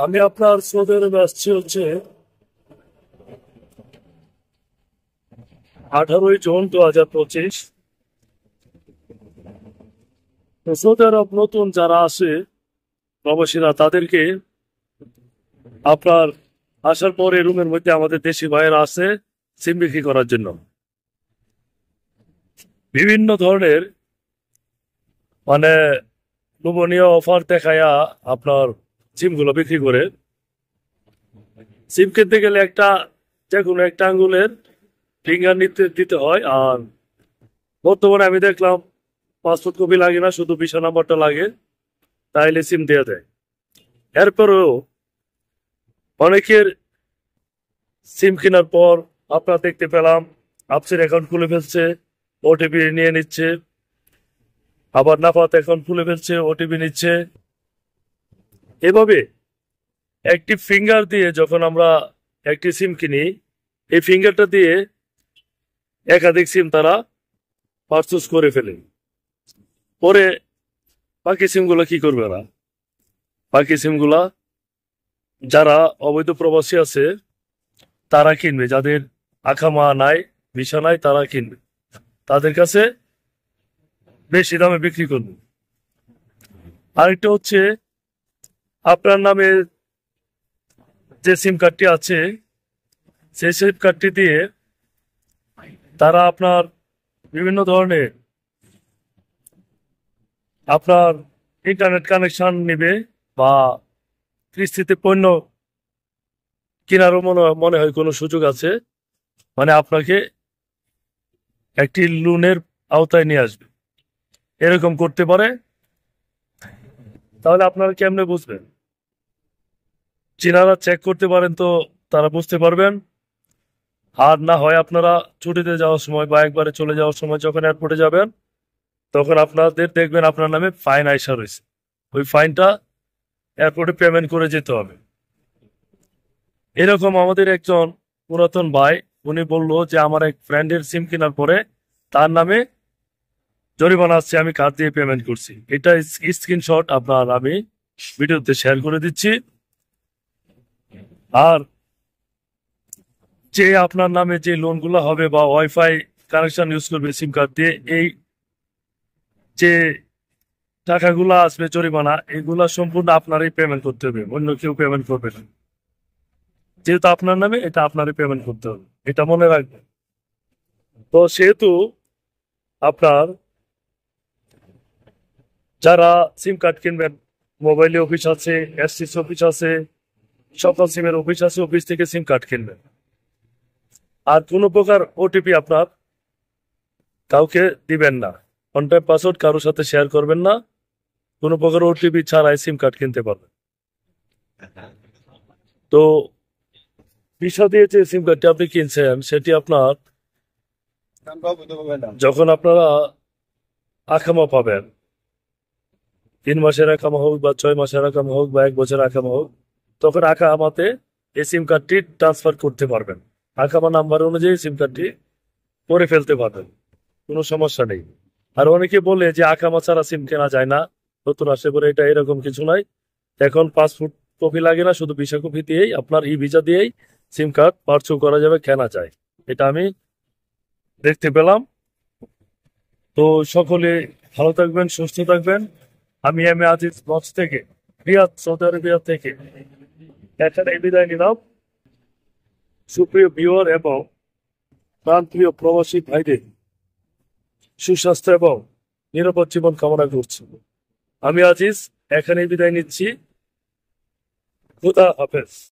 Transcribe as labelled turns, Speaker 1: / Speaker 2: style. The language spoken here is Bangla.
Speaker 1: আমি আপনার সৌদি আরবে আসছি হচ্ছে 18ই জুন 2025। তো সৌদি আরব নতুন যারা আসে প্রবাসীরা তাদেরকে আপনার আসার পরে রুমের মধ্যে আমাদের দেশি ভাইয়েরা আছে সিম বিক্রি করার জন্য বিভিন্ন ধরনের মানে লোভনীয় অফার দেখায়া আপনার সিমগুলো বিক্রি করে। সিম কিনতে গেলে যে কোনো একটা আঙ্গুলের ফিঙ্গার দিতে হয়। আর বর্তমানে আমি দেখলাম পাসপোর্ট কপি লাগে না, শুধু ভিসা নাম্বারটা লাগে, তাইলে সিম দেওয়া দেয়। এরপরেও অনেকের সিম কেনার পর আপনার দেখতে পেলাম আপসের অ্যাকাউন্ট খুলে ফেলছে, ওটিপি নিয়ে নিচ্ছে, আবার নাফাত অ্যাকাউন্ট খুলে ফেলছে, ওটিপি নিচ্ছে। এভাবে একটি ফিঙ্গার দিয়ে যখন আমরা একটি সিম কিনি, এই ফিঙ্গারটা দিয়ে একাধিক সিম তারা পারচেজ করে ফেলে। পরে বাকি সিমগুলো কি করবে না, বাকি সিমগুলা যারা অবৈধ প্রবাসী আছে তারা কিনবে, যাদের আকামা নাই, ভিসা নাই, তারা কিনবে, তাদের কাছে বেশি দামে বিক্রি করবে। আরেকটা হচ্ছে আপনার নামে যে সিম কার্ডটি আছে সেই সিম কার্ডটি দিয়ে তারা আপনার বিভিন্ন ধরনের আপনার ইন্টারনেট কানেকশন নেবে বা কিস্তিতে পণ্য কেনারও মনে হয় কোনো সুযোগ আছে, মানে আপনাকে একটি লোনের আওতায় নিয়ে আসবে, এরকম করতে পারে। তাহলে আপনারা কেমনে বুঝবেন? চিনারা চেক করতে পারেন তো তারা বুঝতে পারবেন। আর না হয় আপনারা ছুটিতে যাওয়ার সময় বা একবারে চলে যাওয়ার সময় যখন এয়ারপোর্টে যাবেন তখন আপনাদের দেখবেন আপনার নামে ফাইন আইসা রয়েছে, ওই ফাইনটা এয়ারপোর্টে পেমেন্ট করে যেতে হবে। এরকম আমাদের একজন পুরাতন ভাই, উনি বলল যে আমার এক ফ্রেন্ডের সিম কেনার পরে তার নামে জরিমানা আসছে, আমি কার্ড দিয়ে পেমেন্ট করছি। এটা স্ক্রিনশট আপনার আমি ভিডিওতে শেয়ার করে দিচ্ছি। আর যে আপনার নামে যে লোনগুলো হবে বা ওয়াইফাই কানেকশন ইউজ করবে সিম কার্ড দিয়ে, এই যে টাকাগুলো আসবে জরিমানা, এগুলা সম্পূর্ণ আপনারই পেমেন্ট করতে হবে, অন্য কেউ পেমেন্ট করবে না। যেহেতু আপনার নামে, এটা আপনারই পেমেন্ট করতে হবে, এটা মনে রাখবেন। তো সেহেতু আপনার যারা সিম কার্ড কিনবেন, মোবাইলে অফিস আছে, এসটিস অফিস আছে, সকল সিমের অফিস আছে, অফিস থেকে সিম কার্ড কিনবেন। আর কোনো প্রকার ওটিপি আপনার কাউকে দিবেন না, ওয়ান টাইম পাসওয়ার্ড কারোর সাথে শেয়ার করবেন না, কোনো প্রকার ওটিপি ছাড়াই সিম কার্ড কিনতে পারবেন। তো ভিসা দিয়ে যে সিম কার্ডটি আপনি কিনছেন সেটি আপনার যখন আপনারা আকামা পাবেন, 3 মাসের আকামা হোক বা 6 মাসের আকামা হোক বা 1 বছর আকামা হোক, তখন আকামাতে এই সিম কার্ডটি ট্রান্সফার করতে পারবেন, আকামা নাম্বার অনুযায়ী সিম কার্ডটি করে ফেলতে পারবেন, কোনো সমস্যা নেই। আর অনেকে বলে যে আকামা ছাড়া সিম কেনা যায় না, নতুন আসে পরে, এটা এরকম কিছু নাই। এখন পাসপোর্ট কপি লাগে না, শুধু ভিসা কপি দিয়েই আপনার ই ভিসা দিয়েই সিম কার্ড পারচেজ করা যাবে, কেনা যায়। এটা আমি দেখতে পেলাম। তো সকলে ভালো থাকবেন, সুস্থ থাকবেন। আমি আজিজ ব্লগস থেকে, রিয়াদ, সৌদি আরবিয়া থেকে এখানে বিদায় নিলাম। সুপ্রিয় ভিউয়ার এবং প্রাণপ্রিয় প্রবাসী ভাইদের সুস্বাস্থ্য এবং নিরাপদ জীবন কামনা করছি। আমি আজিজ এখানে বিদায় নিচ্ছি। খুদা হাফেজ।